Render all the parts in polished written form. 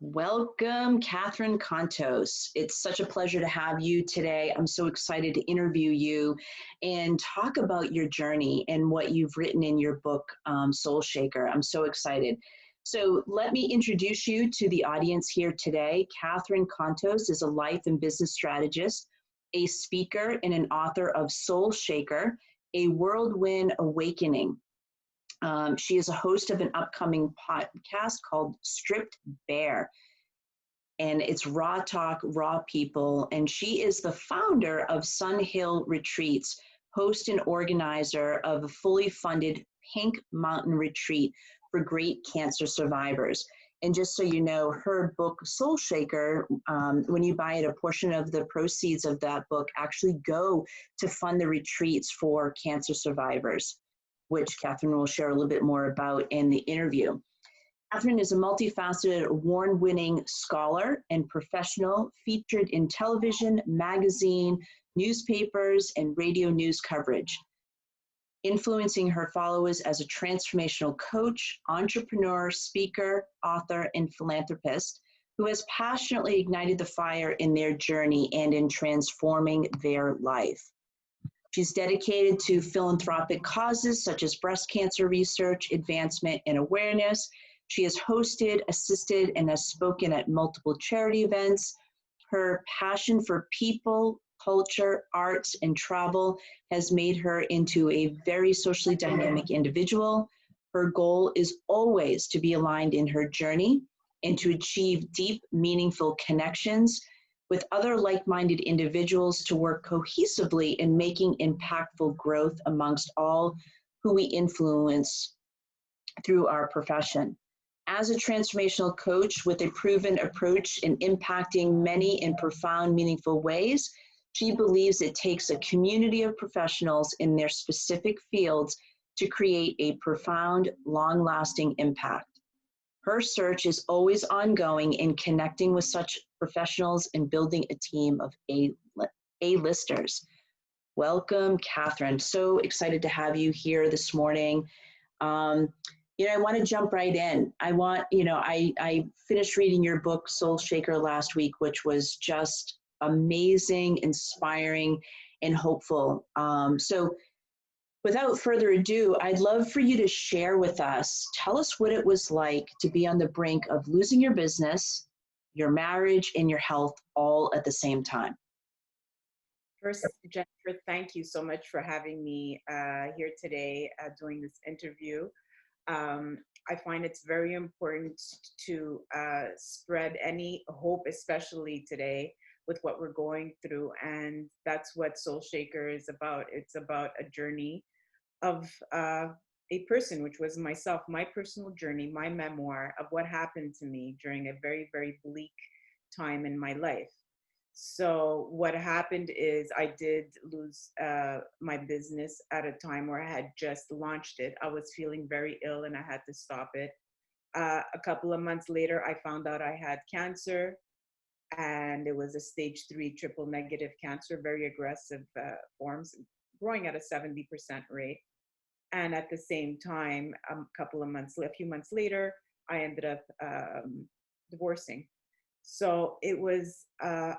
Welcome, Catherine Kontos. It's such a pleasure to have you today. I'm so excited to interview you and talk about your journey and what you've written in your book, Soul Shaker. I'm so excited. So let me introduce you to the audience here today. Catherine Kontos is a life and business strategist, a speaker, and an author of Soul Shaker, a Whirlwind Awakening. She is a host of an upcoming podcast called Stripped Bare, and it's raw talk, raw people. And she is the founder of Sunhill Retreats, host and organizer of a fully funded Pink Mountain Retreat for great cancer survivors. And just so you know, her book, Soul Shaker, when you buy it, a portion of the proceeds of that book actually go to fund the retreats for cancer survivors, which Catherine will share a little bit more about in the interview. Catherine is a multifaceted, award-winning scholar and professional featured in television, magazine, newspapers, and radio news coverage, influencing her followers as a transformational coach, entrepreneur, speaker, author, and philanthropist who has passionately ignited the fire in their journey and in transforming their life. She's dedicated to philanthropic causes such as breast cancer research, advancement, and awareness. She has hosted, assisted, and has spoken at multiple charity events. Her passion for people, culture, arts, and travel has made her into a very socially dynamic individual. Her goal is always to be aligned in her journey and to achieve deep, meaningful connections with other like-minded individuals to work cohesively in making impactful growth amongst all who we influence through our profession. As a transformational coach with a proven approach in impacting many in profound, meaningful ways, she believes it takes a community of professionals in their specific fields to create a profound, long-lasting impact. Her search is always ongoing in connecting with such professionals and building a team of A-listers. Welcome, Catherine. So excited to have you here this morning. I want to jump right in. I finished reading your book, Soul Shaker, last week, which was just amazing, inspiring, and hopeful. So without further ado, I'd love for you to share with us, tell us what it was like to be on the brink of losing your business, your marriage, and your health all at the same time. First, Jennifer, thank you so much for having me here today doing this interview. I find it's very important to spread any hope, especially today with what we're going through. And that's what Soul Shaker is about. It's about a journey of a person, which was myself, my personal journey, my memoir of what happened to me during a very, very bleak time in my life. So what happened is I did lose my business at a time where I had just launched it. I was feeling very ill and I had to stop it. A couple of months later, I found out I had cancer, and it was a stage 3 triple negative cancer, very aggressive forms, growing at a 70% rate. And at the same time, a few months later, I ended up divorcing. So it was a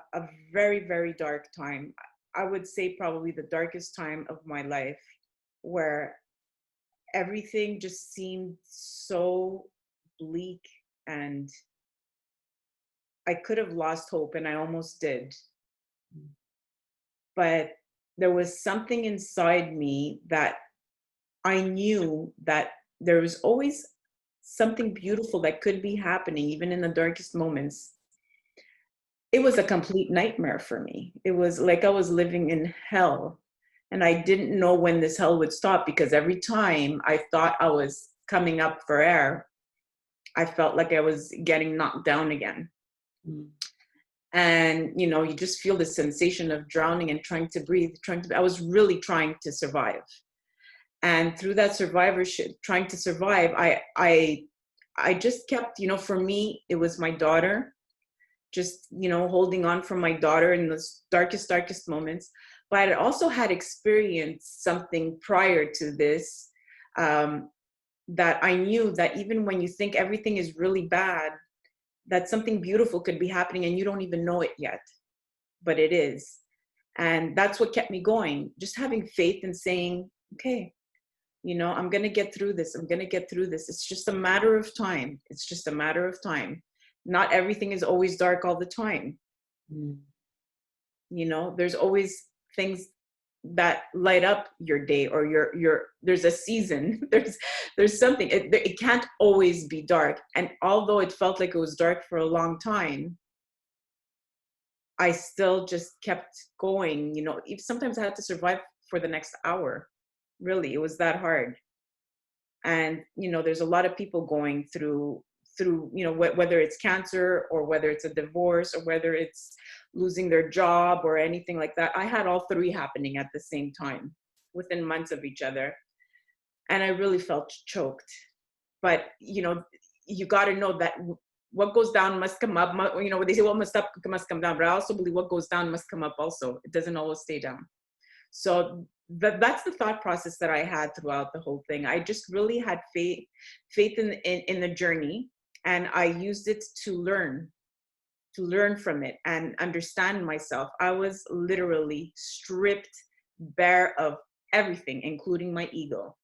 very, very dark time. I would say probably the darkest time of my life, where everything just seemed so bleak, and I could have lost hope, and I almost did. But there was something inside me that I knew that there was always something beautiful that could be happening, even in the darkest moments. It was a complete nightmare for me. It was like I was living in hell, and I didn't know when this hell would stop, because every time I thought I was coming up for air, I felt like I was getting knocked down again. Mm. And, you just feel the sensation of drowning and trying to breathe, I was really trying to survive. And through that survivorship, trying to survive, I just kept, for me, it was my daughter, just, holding on for my daughter in those darkest moments. But I also had experienced something prior to this, that I knew that even when you think everything is really bad, that something beautiful could be happening and you don't even know it yet, but it is. And that's what kept me going, just having faith and saying, okay, I'm going to get through this. I'm going to get through this. It's just a matter of time. It's just a matter of time. Not everything is always dark all the time. Mm. There's always things that light up your day, or there's a season. there's something. It can't always be dark. And although it felt like it was dark for a long time, I still just kept going. Sometimes I had to survive for the next hour. Really, it was that hard. And there's a lot of people going through whether it's cancer, or whether it's a divorce, or whether it's losing their job or anything like that. I had all three happening at the same time within months of each other, and I really felt choked. But you got to know that what goes down must come up. They say what must up must come down, but I also believe what goes down must come up also. It doesn't always stay down. So that's the thought process that I had throughout the whole thing. I just really had faith in the journey, and I used it to learn from it and understand myself. I was literally stripped bare of everything, including my ego.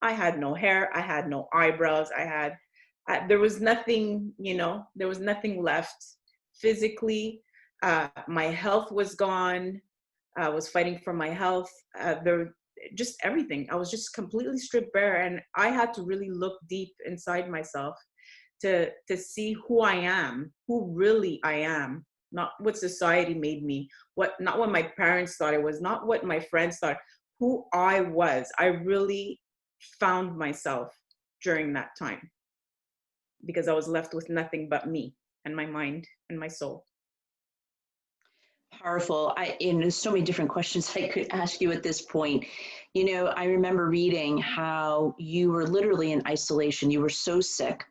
I had no hair, I had no eyebrows, there was nothing, there was nothing left physically. My health was gone. I was fighting for my health. Just everything. I was just completely stripped bare, and I had to really look deep inside myself to see who I am, who really I am, not what society made me, not what my parents thought I was, not what my friends thought, who I was. I really found myself during that time, because I was left with nothing but me and my mind and my soul. Powerful. And there's so many different questions I could ask you at this point. I remember reading how you were literally in isolation. You were so sick,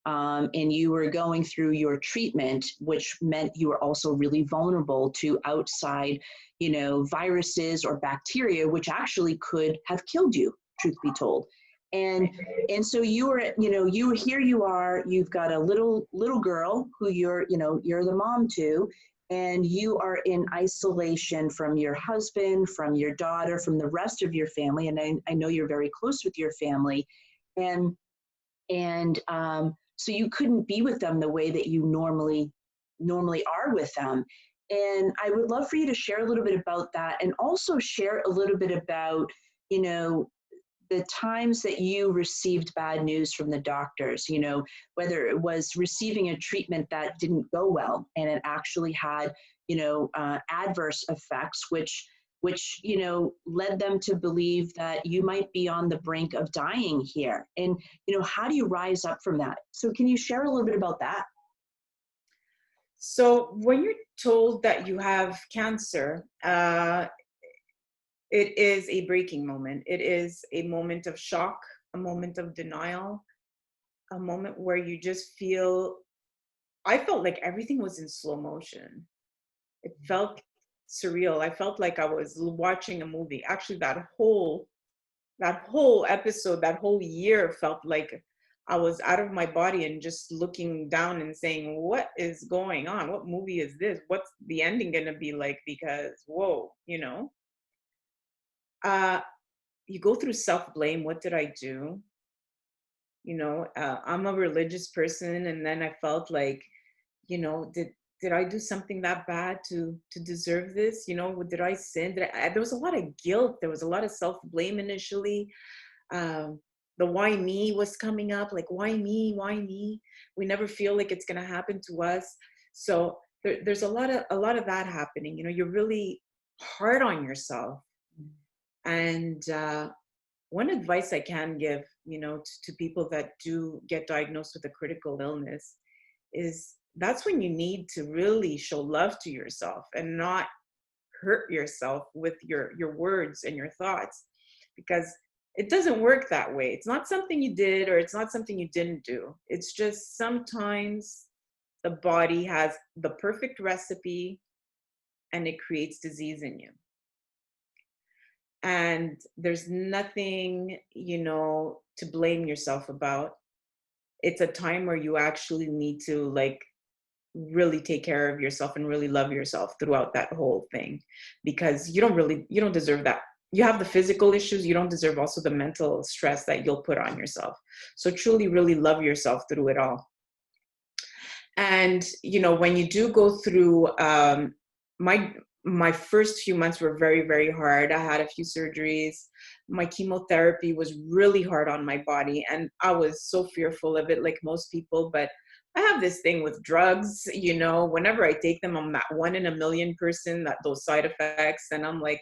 and you were going through your treatment, which meant you were also really vulnerable to outside, viruses or bacteria, which actually could have killed you, truth be told. And so you were, here you are, you've got a little girl who you're the mom to, and you are in isolation from your husband, from your daughter, from the rest of your family. And I know you're very close with your family. And so you couldn't be with them the way that you normally are with them. And I would love for you to share a little bit about that, and also share a little bit about, the times that you received bad news from the doctors, whether it was receiving a treatment that didn't go well and it actually had, adverse effects, which led them to believe that you might be on the brink of dying here. And, how do you rise up from that? So can you share a little bit about that? So when you're told that you have cancer, it is a breaking moment. It is a moment of shock, a moment of denial, a moment where you just I felt like everything was in slow motion. It felt surreal. I felt like I was watching a movie. Actually, that whole episode, that whole year felt like I was out of my body and just looking down and saying, what is going on? What movie is this? What's the ending going to be like? Because, whoa, you go through self-blame. What did I do? I'm a religious person, and then I felt like, did I do something that bad to deserve this? Did I sin? There was a lot of guilt. There was a lot of self-blame initially. The why me was coming up, like, why me? Why me? We never feel like it's gonna happen to us. So there's a lot of that happening. You're really hard on yourself. And one advice I can give, to people that do get diagnosed with a critical illness is that's when you need to really show love to yourself and not hurt yourself with your words and your thoughts, because it doesn't work that way. It's not something you did, or it's not something you didn't do. It's just sometimes the body has the perfect recipe and it creates disease in you. And there's nothing, to blame yourself about. It's a time where you actually need to, like, really take care of yourself and really love yourself throughout that whole thing, because you don't deserve that. You have the physical issues, you don't deserve also the mental stress that you'll put on yourself. So truly really love yourself through it all. And when you do go through, my my first few months were very, very hard. I had a few surgeries. My chemotherapy was really hard on my body, and I was so fearful of it, like most people. But I have this thing with drugs, whenever I take them, I'm that 1 in a million person that those side effects. And I'm like,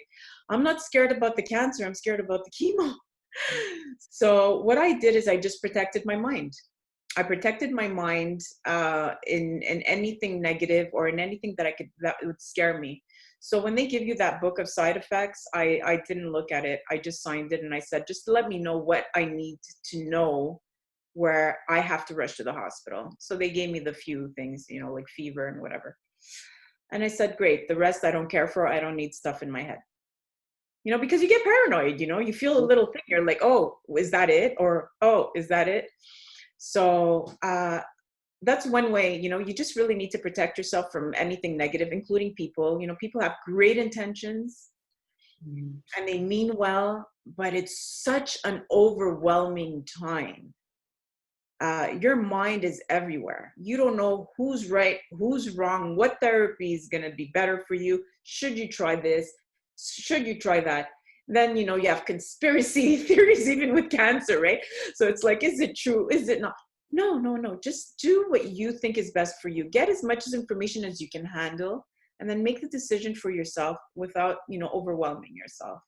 I'm not scared about the cancer, I'm scared about the chemo. So what I did is I just protected my mind. I protected my mind, in anything negative or in anything that would scare me. So when they give you that book of side effects, I didn't look at it. I just signed it and I said, just let me know what I need to know where I have to rush to the hospital. So they gave me the few things, like fever and whatever. And I said, great. The rest I don't care for. I don't need stuff in my head. Because you get paranoid, you feel a little thing. You're like, oh, is that it? Or, oh, is that it? So that's one way, you just really need to protect yourself from anything negative, including people. People have great intentions and they mean well, but it's such an overwhelming time. Your mind is everywhere. You don't know who's right, who's wrong, what therapy is going to be better for you. Should you try this? Should you try that? Then, you have conspiracy theories, even with cancer, right? So it's like, is it true? Is it not? No, no, no. Just do what you think is best for you. Get as much information as you can handle, and then make the decision for yourself without, overwhelming yourself.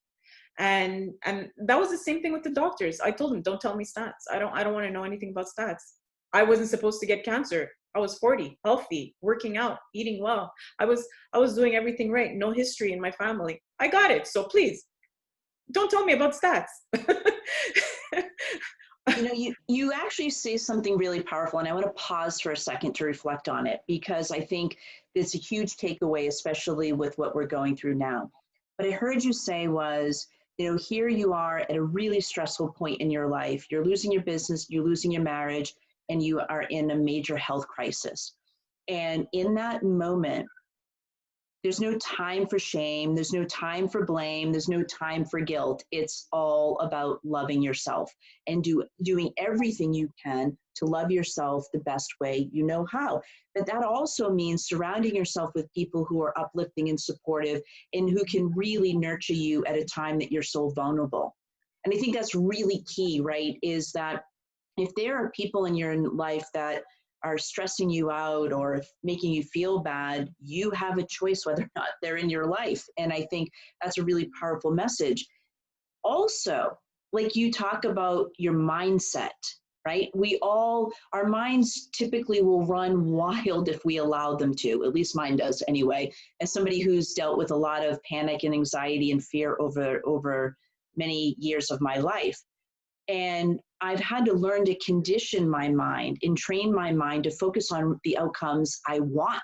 And that was the same thing with the doctors. I told them, don't tell me stats. I don't want to know anything about stats. I wasn't supposed to get cancer. I was 40, healthy, working out, eating well. I was doing everything right. No history in my family. I got it. So please don't tell me about stats. You actually say something really powerful, and I want to pause for a second to reflect on it, because I think it's a huge takeaway, especially with what we're going through now. What I heard you say was, here you are at a really stressful point in your life. You're losing your business, you're losing your marriage, and you are in a major health crisis. And in that moment, there's no time for shame. There's no time for blame. There's no time for guilt. It's all about loving yourself and doing everything you can to love yourself the best way you know how. But that also means surrounding yourself with people who are uplifting and supportive and who can really nurture you at a time that you're so vulnerable. And I think that's really key, right? Is that if there are people in your life that are stressing you out or making you feel bad, you have a choice whether or not they're in your life. And I think that's a really powerful message. Also, like you talk about your mindset, right? Our minds typically will run wild if we allow them to. At least mine does anyway. As somebody who's dealt with a lot of panic and anxiety and fear over many years of my life. And I've had to learn to condition my mind and train my mind to focus on the outcomes I want,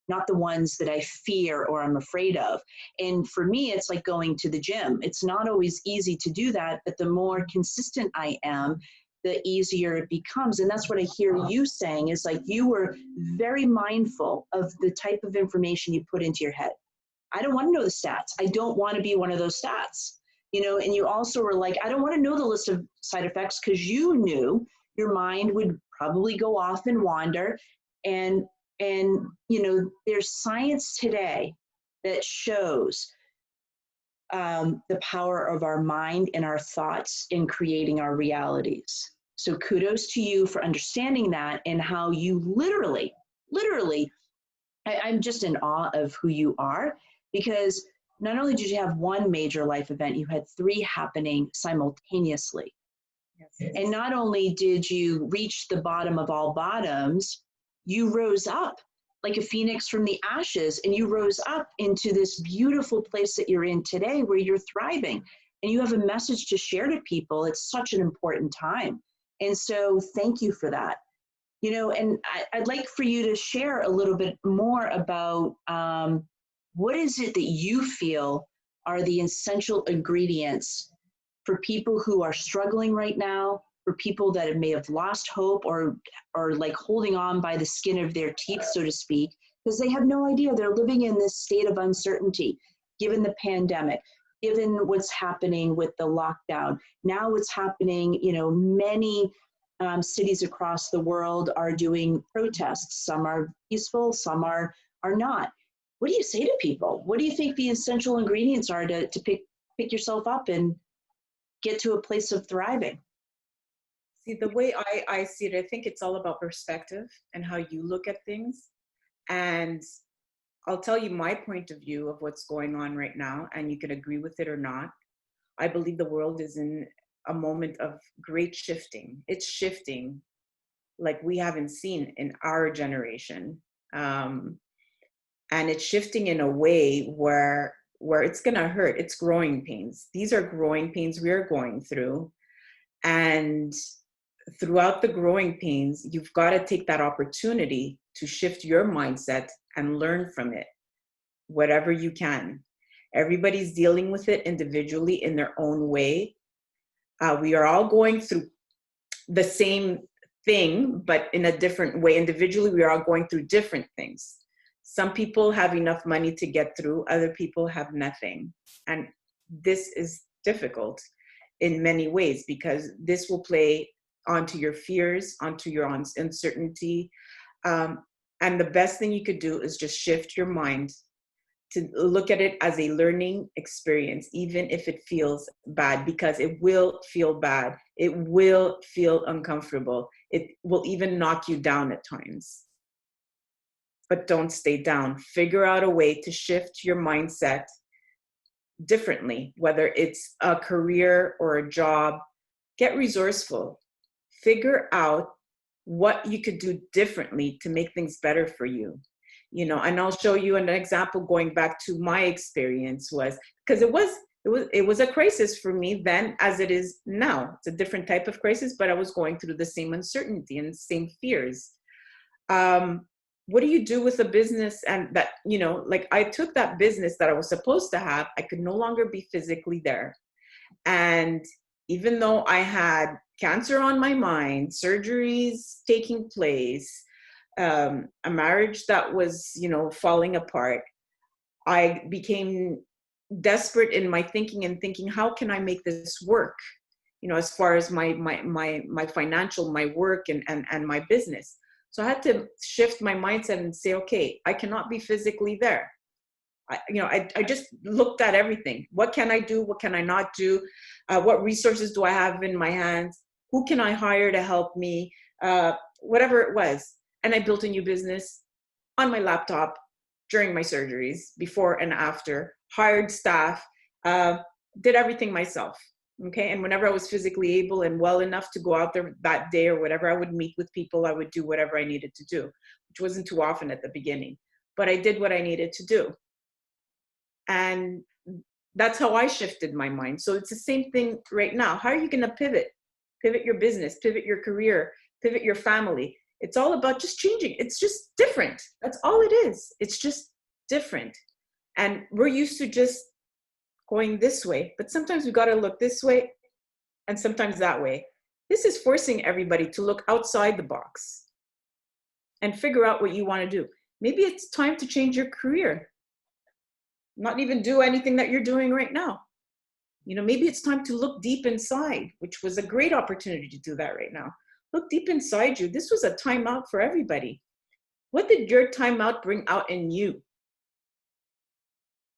not the ones that I fear or I'm afraid of. And for me, it's like going to the gym. It's not always easy to do that, but the more consistent I am, the easier it becomes. And that's what I hear you saying, is like you were very mindful of the type of information you put into your head. I don't want to know the stats. I don't want to be one of those stats. And you also were like, I don't want to know the list of side effects, because you knew your mind would probably go off and wander. And there's science today that shows the power of our mind and our thoughts in creating our realities. So kudos to you for understanding that, and how you literally, I'm just in awe of who you are, because not only did you have one major life event, you had 3 happening simultaneously. Yes. And not only did you reach the bottom of all bottoms, you rose up like a phoenix from the ashes, and you rose up into this beautiful place that you're in today, where you're thriving and you have a message to share to people. It's such an important time. And so thank you for that. And I'd like for you to share a little bit more about what is it that you feel are the essential ingredients for people who are struggling right now, for people that may have lost hope or like holding on by the skin of their teeth, so to speak, because they have no idea. They're living in this state of uncertainty, given the pandemic, given what's happening with the lockdown. Now what's happening, many cities across the world are doing protests. Some are peaceful, some are not. What do you say to people? What do you think the essential ingredients are to pick yourself up and get to a place of thriving? See, the way I see it, I think it's all about perspective and how you look at things. And I'll tell you my point of view of what's going on right now, and you can agree with it or not. I believe the world is in a moment of great shifting. It's shifting like we haven't seen in our generation. And it's shifting in a way where it's going to hurt. It's growing pains. These are growing pains we're going through. And throughout the growing pains, you've got to take that opportunity to shift your mindset and learn from it, whatever you can. Everybody's dealing with it individually in their own way. We are all going through the same thing, but in a different way. Individually, we are all going through different things. Some people have enough money to get through, other people have nothing. And this is difficult in many ways because this will play onto your fears, onto your uncertainty. And the best thing you could do is just shift your mind to look at it as a learning experience, even if it feels bad, because it will feel bad. It will feel uncomfortable. It will even knock you down at times. But don't stay down. Figure out a way to shift your mindset differently, whether it's a career or a job. Get resourceful. Figure out what you could do differently to make things better for you. And I'll show you an example going back to my experience was, because it was a crisis for me then as it is now. It's a different type of crisis, but I was going through the same uncertainty and the same fears. What do you do with a business? And that, like I took that business that I was supposed to have, I could no longer be physically there. And even though I had cancer on my mind, surgeries taking place, a marriage that was, falling apart, I became desperate in my thinking, how can I make this work? As far as my financial, my work and my business. So I had to shift my mindset and say, okay, I cannot be physically there. I just looked at everything. What can I do? What can I not do? What resources do I have in my hands? Who can I hire to help me? Whatever it was. And I built a new business on my laptop during my surgeries, before and after, hired staff, did everything myself. Okay. And whenever I was physically able and well enough to go out there that day or whatever, I would meet with people. I would do whatever I needed to do, which wasn't too often at the beginning, but I did what I needed to do. And that's how I shifted my mind. So it's the same thing right now. How are you going to pivot your business, pivot your career, pivot your family? It's all about just changing. It's just different. That's all it is. It's just different. And we're used to just going this way, but sometimes we got to look this way and sometimes that way. This is forcing everybody to look outside the box and figure out what you want to do. Maybe it's time to change your career. Not even do anything that you're doing right now. Maybe it's time to look deep inside, which was a great opportunity to do that right now. Look deep inside you. This was a timeout for everybody. What did your timeout bring out in you?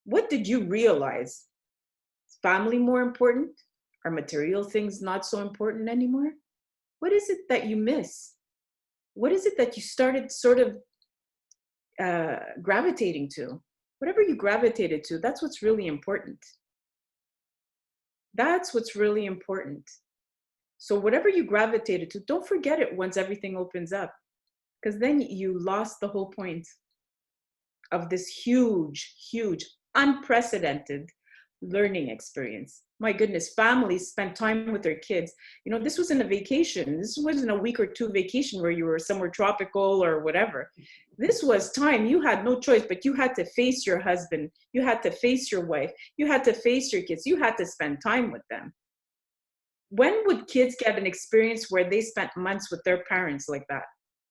What did you realize? Is family more important? Are material things not so important anymore? What is it that you miss? What is it that you started sort of gravitating to? Whatever you gravitated to, that's what's really important. That's what's really important. So whatever you gravitated to, don't forget it once everything opens up, because then you lost the whole point of this huge, huge, unprecedented learning experience. My goodness, families spent time with their kids. This wasn't a vacation. This wasn't a week or two vacation where you were somewhere tropical or whatever. This was time. You had no choice, but you had to face your husband. You had to face your wife. You had to face your kids. You had to spend time with them. when would kids get an experience where they spent months with their parents like that?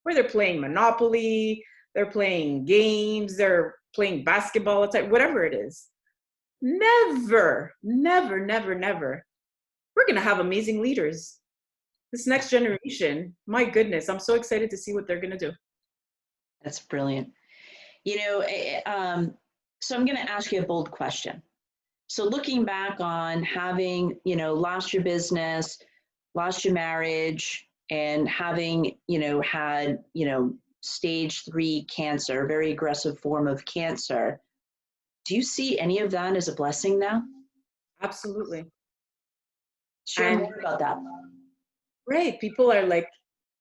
Where they're playing Monopoly, they're playing games, they're playing basketball, it's like whatever it is. Never, never, never, never. We're going to have amazing leaders. This next generation, my goodness, I'm so excited to see what they're going to do. That's brilliant. You know, so I'm going to ask you a bold question. So looking back on having, you know, lost your business, lost your marriage, and having, you know, had, you know, stage 3 cancer, a very aggressive form of cancer, do you see any of that as a blessing now? Absolutely. Share more about that. Right. People are like,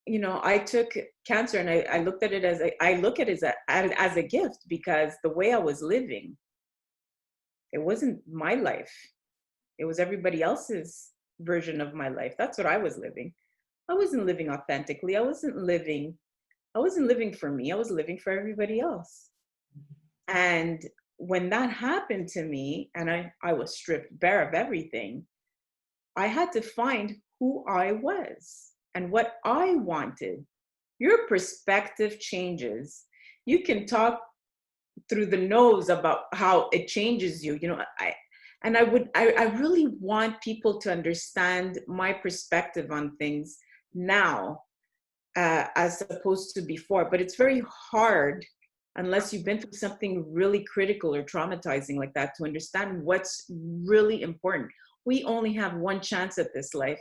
you know, I took cancer and I looked at it as I look at it as a gift, because the way I was living, it wasn't my life. It was everybody else's version of my life. That's what I was living. I wasn't living authentically. I wasn't living for me. I was living for everybody else. And when that happened to me and I was stripped bare of everything, I had to find who I was and what I wanted. Your perspective changes. You can talk through the nose about how it changes you. You know, I really want people to understand my perspective on things now, as opposed to before. But it's very hard unless you've been through something really critical or traumatizing like that to understand what's really important. We only have one chance at this life.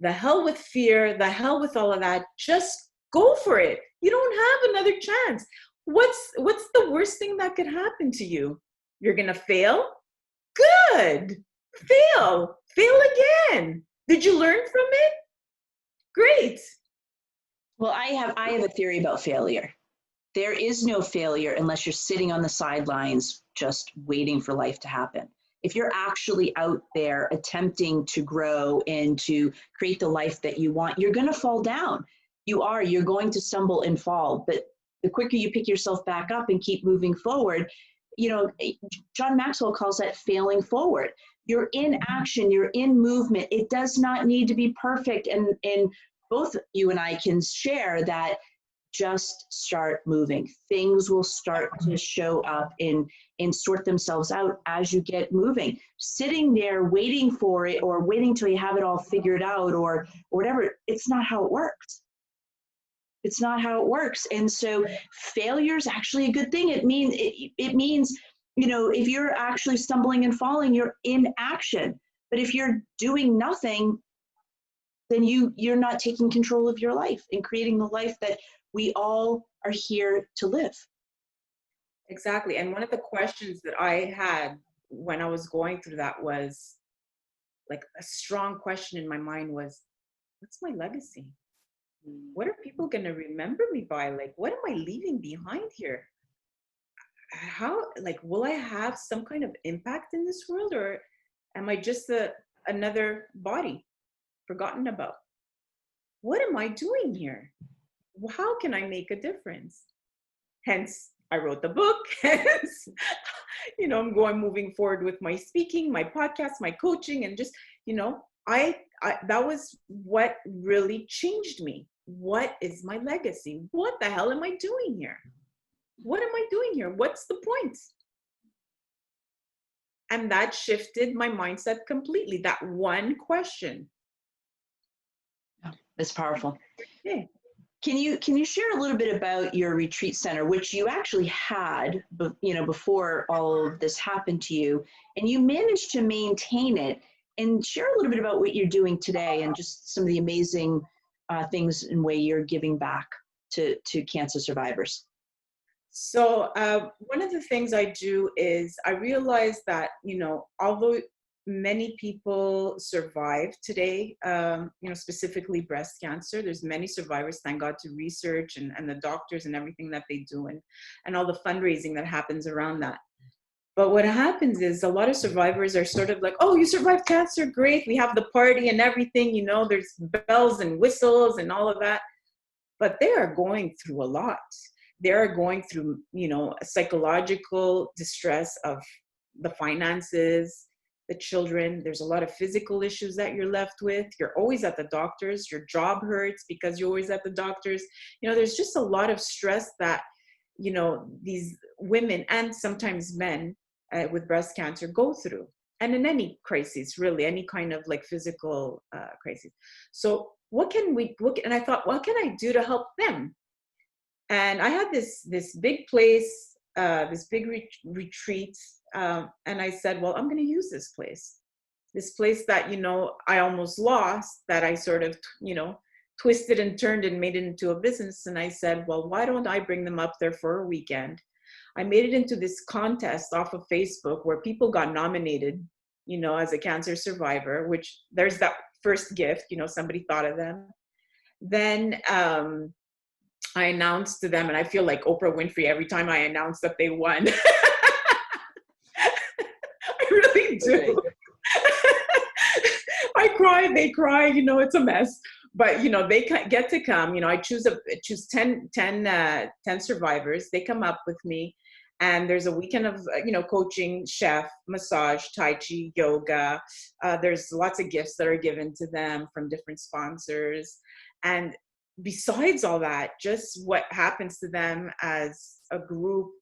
The hell with fear, the hell with all of that. Just go for it. You don't have another chance. What's the worst thing that could happen to you? You're going to fail? Good. Fail again. Did you learn from it? Great. Well, I have a theory about failure. There is no failure unless you're sitting on the sidelines just waiting for life to happen. If you're actually out there attempting to grow and to create the life that you want, you're going to fall down. You're going to stumble and fall. But the quicker you pick yourself back up and keep moving forward, you know, John Maxwell calls that failing forward. You're in action, you're in movement. It does not need to be perfect. And both you and I can share that. Just start moving. Things will start to show up and sort themselves out as you get moving. Sitting there waiting for it or waiting till you have it all figured out or whatever, it's not how it works. It's not how it works. And so failure is actually a good thing. It means, you know, if you're actually stumbling and falling, you're in action. But if you're doing nothing, then you're not taking control of your life and creating the life that we all are here to live. Exactly. And one of the questions that I had when I was going through that was like a strong question in my mind was, what's my legacy? What are people going to remember me by? Like, what am I leaving behind here? How, like, will I have some kind of impact in this world, or am I just another body forgotten about? What am I doing here? How can I make a difference? Hence, I wrote the book. Hence, you know, I'm moving forward with my speaking, my podcast, my coaching, and just, you know, I that was what really changed me. What is my legacy? What the hell am I doing here? What am I doing here? What's the point? And that shifted my mindset completely. That one question. It's powerful. Yeah. Can you share a little bit about your retreat center, which you actually had, you know, before all of this happened to you, and you managed to maintain it? And share a little bit about what you're doing today and just some of the amazing things and way you're giving back to cancer survivors. So one of the things I do is I realize that, you know, although many people survive today, you know, specifically breast cancer, there's many survivors, thank God, to research and the doctors and everything that they do and all the fundraising that happens around that. But what happens is a lot of survivors are sort of like, oh, you survived cancer, great. We have the party and everything, you know, there's bells and whistles and all of that. But they are going through a lot. They are going through, you know, psychological distress of the finances, the children. There's a lot of physical issues that you're left with. You're always at the doctor's. Your job hurts because you're always at the doctor's. You know, there's just a lot of stress that, you know, these women and sometimes men with breast cancer go through. And in any crisis, really, any kind of like physical crisis. So what can we look? And I thought, what can I do to help them? And I had this big place, this big retreat, and I said, well, I'm going to use this place that, you know, I almost lost, that I sort of, you know, twisted and turned and made it into a business. And I said, well, why don't I bring them up there for a weekend? I made it into this contest off of Facebook where people got nominated, you know, as a cancer survivor, which there's that first gift, you know, somebody thought of them. Then I announced to them, and I feel like Oprah Winfrey every time I announce that they won. I really do. I cry, they cry, you know, it's a mess. But, you know, they get to come, you know, I choose 10 survivors. They come up with me, and there's a weekend of, you know, coaching, chef, massage, Tai Chi, yoga. There's lots of gifts that are given to them from different sponsors. And besides all that, just what happens to them as a group,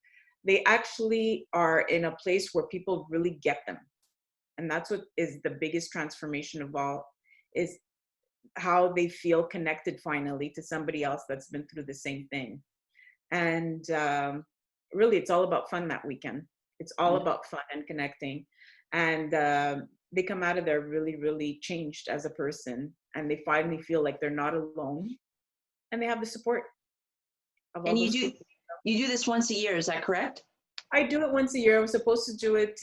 they actually are in a place where people really get them. And that's what is the biggest transformation of all, is how they feel connected finally to somebody else that's been through the same thing. And really, it's all about fun that weekend. It's all about fun and connecting. And they come out of there really, really changed as a person. And they finally feel like they're not alone. And they have the support of all And those you do this once a year, is that correct? I do it once a year. I was supposed to do it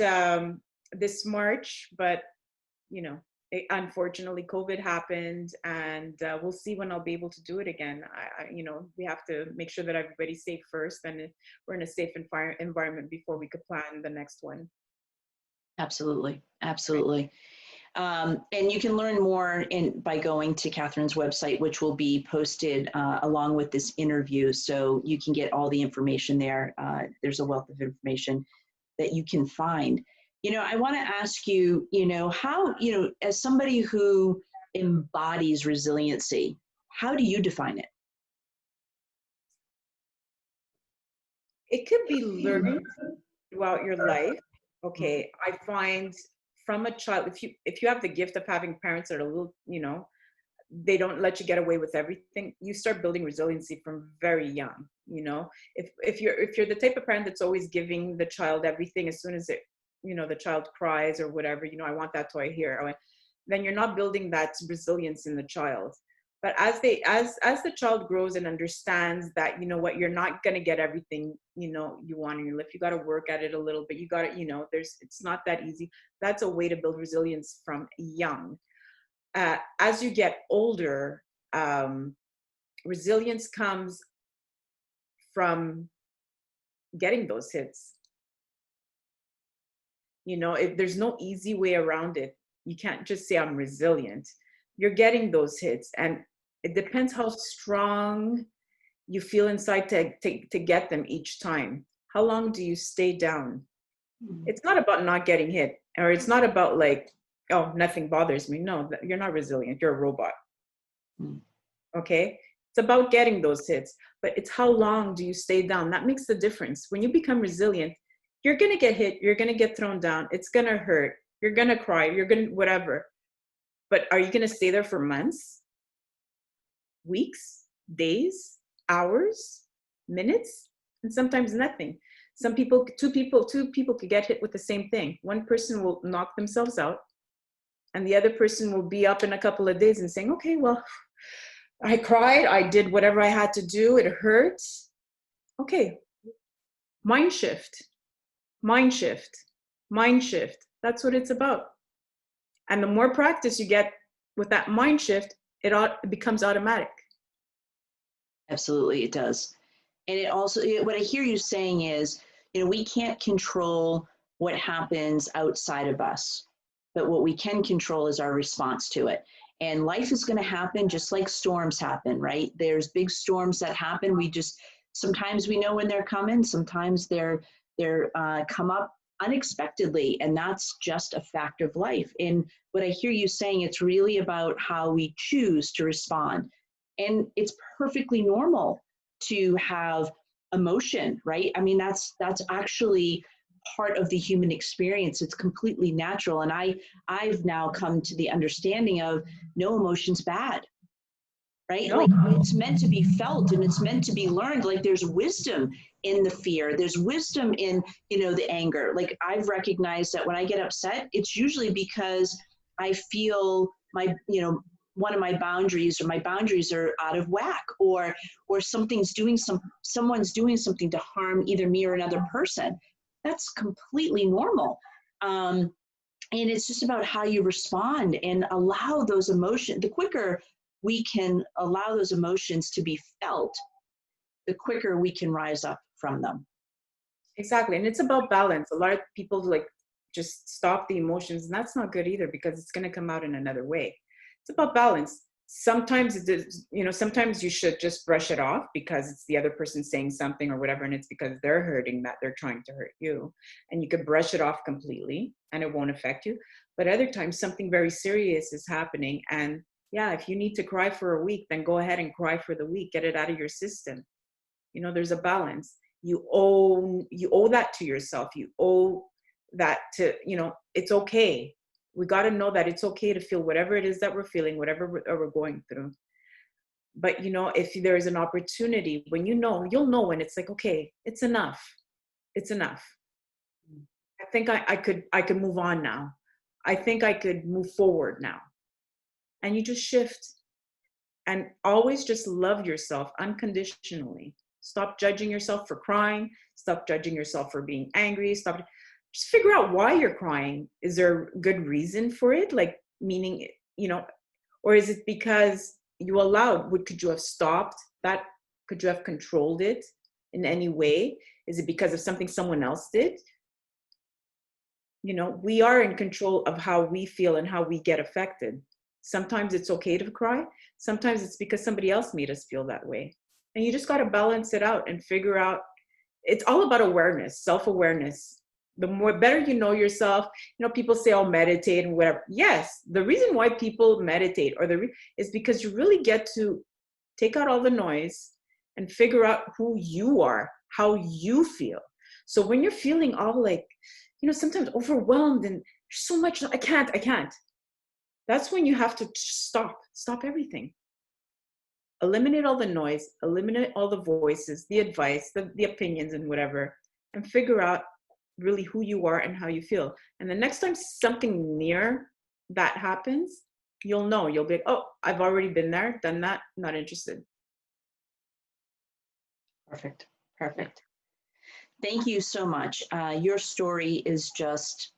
this March, but, you know, unfortunately COVID happened, and we'll see when I'll be able to do it again. You know, we have to make sure that everybody's safe first, and we're in a safe environment before we could plan the next one. Absolutely. Absolutely. And you can learn more by going to Catherine's website, which will be posted along with this interview. So you can get all the information there. There's a wealth of information that you can find. You know, I want to ask you, you know, how, you know, as somebody who embodies resiliency, how do you define it? It could be learned throughout your life. Okay, I find from a child, if you have the gift of having parents that are a little, you know, they don't let you get away with everything, you start building resiliency from very young. You know, if you're the type of parent that's always giving the child everything, as soon as it, you know, the child cries or whatever, you know, I want that toy here, then you're not building that resilience in the child. But as the child grows and understands that, you know what, you're not going to get everything, you know, you want in your life, you got to work at it a little bit, you got to, you know, it's not that easy. That's a way to build resilience from young. As you get older, resilience comes from getting those hits. You know, there's no easy way around it. You can't just say I'm resilient. You're getting those hits, and it depends how strong you feel inside to get them each time. How long do you stay down? It's not about not getting hit, or it's not about like, oh, nothing bothers me. No, you're not resilient. You're a robot. Okay? It's about getting those hits, but it's how long do you stay down? That makes the difference. When you become resilient, you're going to get hit. You're going to get thrown down. It's going to hurt. You're going to cry. You're going to whatever. But are you going to stay there for months, weeks, days, hours, minutes, and sometimes nothing? Some people, two people could get hit with the same thing. One person will knock themselves out, and the other person will be up in a couple of days and saying, okay, well, I cried. I did whatever I had to do. It hurts. Okay. Mind shift. Mind shift. Mind shift. That's what it's about. And the more practice you get with that mind shift, it becomes automatic. Absolutely, it does. And it also, what I hear you saying is, you know, we can't control what happens outside of us, but what we can control is our response to it. And life is going to happen just like storms happen, right? There's big storms that happen. Sometimes we know when they're coming. Sometimes they're come up unexpectedly, and that's just a fact of life. And what I hear you saying, it's really about how we choose to respond. And it's perfectly normal to have emotion, right? I mean, that's actually part of the human experience. It's completely natural. And I've now come to the understanding of no emotion's bad, right? No. Like it's meant to be felt and it's meant to be learned. Like there's wisdom in the fear. There's wisdom in, the anger. Like I've recognized that when I get upset, it's usually because I feel my, one of my boundaries or my boundaries are out of whack, or someone's doing something to harm either me or another person. That's completely normal. And it's just about how you respond and allow those emotions. The quicker we can allow those emotions to be felt, the quicker we can rise up from them. Exactly. And it's about balance. A lot of people like just stop the emotions, and that's not good either because it's going to come out in another way. It's about balance. Sometimes it is, sometimes you should just brush it off because it's the other person saying something or whatever, and it's because they're hurting that they're trying to hurt you. And you could brush it off completely and it won't affect you. But other times something very serious is happening. And yeah, if you need to cry for a week, then go ahead and cry for the week. Get it out of your system. There's a balance. You owe that to yourself. You owe that to, it's okay. We got to know that it's okay to feel whatever it is that we're feeling, whatever we're going through. But, if there is an opportunity, when you'll know when it's like, okay, it's enough. It's enough. I think I could move on now. I think I could move forward now. And you just shift and always just love yourself unconditionally. Stop judging yourself for crying. Stop judging yourself for being angry. Just figure out why you're crying. Is there a good reason for it? Like, meaning, or is it because you allowed? Could you have stopped that? Could you have controlled it in any way? Is it because of something someone else did? We are in control of how we feel and how we get affected. Sometimes it's okay to cry. Sometimes it's because somebody else made us feel that way. And you just got to balance it out and figure out. It's all about awareness, self-awareness. The better you know yourself, people say, "Oh, meditate and whatever." Yes, the reason why people meditate is because you really get to take out all the noise and figure out who you are, how you feel. So when you're feeling all like, sometimes overwhelmed and so much, I can't. That's when you have to stop everything. Eliminate all the noise, eliminate all the voices, the advice, the opinions and whatever, and figure out really who you are and how you feel. And the next time something near that happens, you'll know. You'll be like, "Oh, I've already been there, done that, not interested." Perfect. Thank you so much. Your story is just,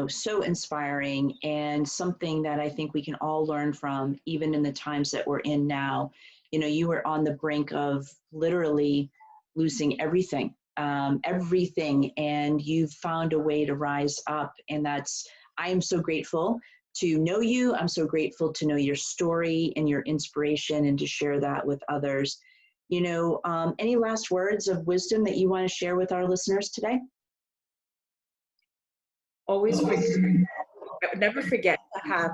so inspiring and something that I think we can all learn from, even in the times that we're in now. You were on the brink of literally losing everything, and you've found a way to rise up. And I am so grateful to know you. I'm so grateful to know your story and your inspiration and to share that with others. Any last words of wisdom that you want to share with our listeners today? Never forget to have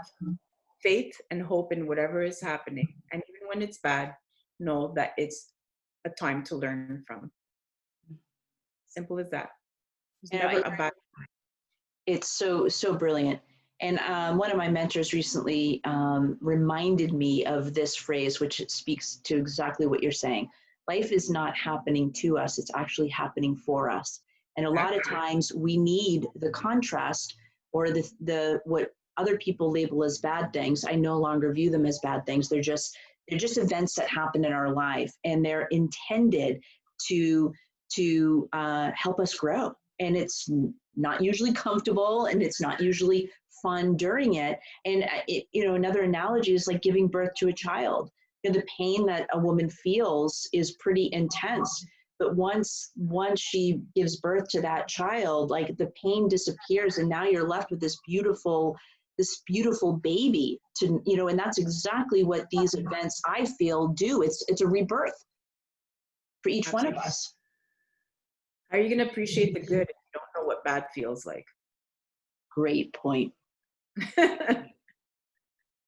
faith and hope in whatever is happening. And even when it's bad, know that it's a time to learn from. Simple as that. It's never a bad time. It's so brilliant. And one of my mentors recently reminded me of this phrase, which speaks to exactly what you're saying. Life is not happening to us, it's actually happening for us. And a lot of times we need the contrast or the what other people label as bad things. I no longer view them as bad things. They're just events that happen in our life, and they're intended to help us grow. And it's not usually comfortable, and it's not usually fun during it. And another analogy is like giving birth to a child. The pain that a woman feels is pretty intense, but once she gives birth to that child, like the pain disappears, and now you're left with this beautiful baby and that's exactly what these events, I feel, do. It's a rebirth for each one of us. How are you going to appreciate the good if You don't know what bad feels like. Great point.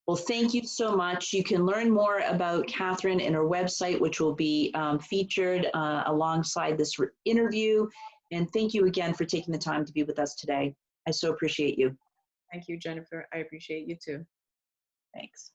Well, thank you so much. You can learn more about Catherine and her website, which will be featured alongside this interview. And thank you again for taking the time to be with us today. I so appreciate you. Thank you, Jennifer. I appreciate you too. Thanks.